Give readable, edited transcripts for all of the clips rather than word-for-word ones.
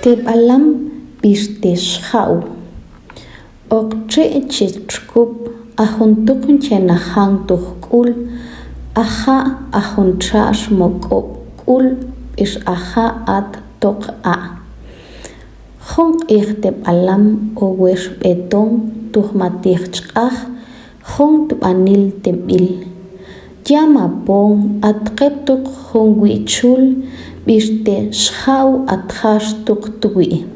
Tebalam bisteshau. Okche chichkup ahuntukun chenahang tuhkul. Aha ahuntrash mokop kul is aha at tok a. Hong tebalam o wesh beton tuhmatichkah. Hong tupanil tebil. Llama pon at ketuk hongwichul. Biste shau at hash tuk tui.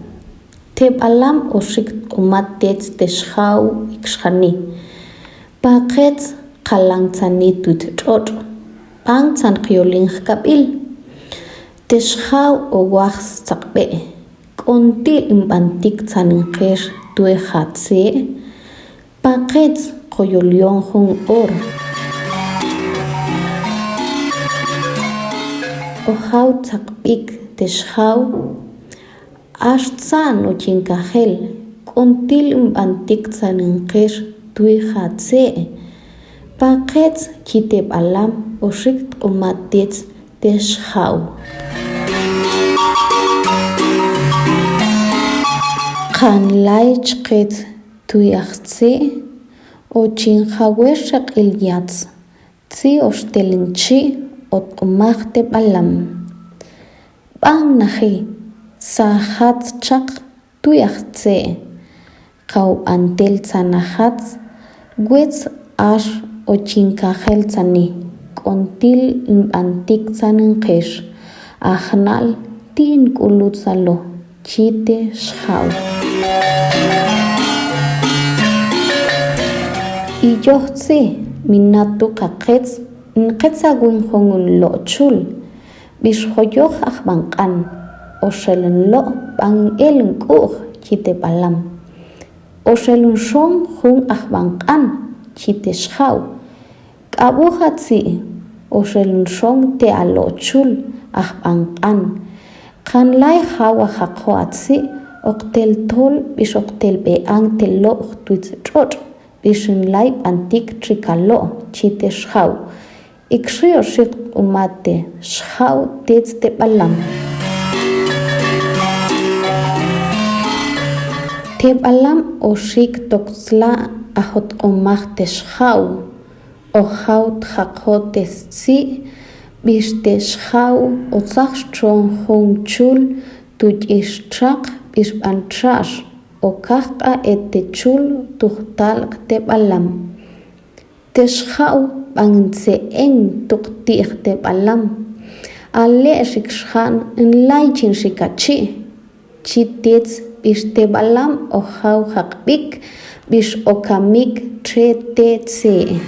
Tebalam o shik umatets te shau ikshani. Paket kalang tani tut trot. Pang tan kyoling kabil. Te shau o wax takbe. Konti imbantik tanin kesh tue hatse. Paket koyolion hong or. O hau takpik te shau. Ashtzan o chinkahel. Kontil imbantik tanin kesh tue hatse. Paket kiteb alam o shikt umatet te shau. Kan lai chket tuyachse o chinhaweshak ilyats. Tsi o shtelinchi ot umachte balam. Bang nahi sahat chak tuyachse. Kau antel tsanahat gwets ash o chinkahel tsani. Kontil antik tsanin kesh. Ahnal tin kulutsalo. Chite shau. Iyohtse minatu kakets nketsagwin hongun lo chul. Bishhoyoh ahbankan. O shelen lo bang elin kuh chite balam. O shelun shong hun ahbankan chite shau. Kabuhatsi o shelun shong te alo chul ahbankan. Kan lai hawa hakhoatsi oktel tol bishoktel beang tel lo tuit trot. Bishin lai antik trikalo chite shau. Ikshio shik umate shau tets te balam. Te balam o shik toksla ahot umach te shau. O haut hakotes si biste shau o zachstron hong chul tuj ishtrak bisbantrash. O kaka ete chul tuhtal te balam. Te shau bangse en tuktir te balam. Ale shikshan en laichin shikachi. Chitets bish te balam o hau hakbik bish okamik tre te tse.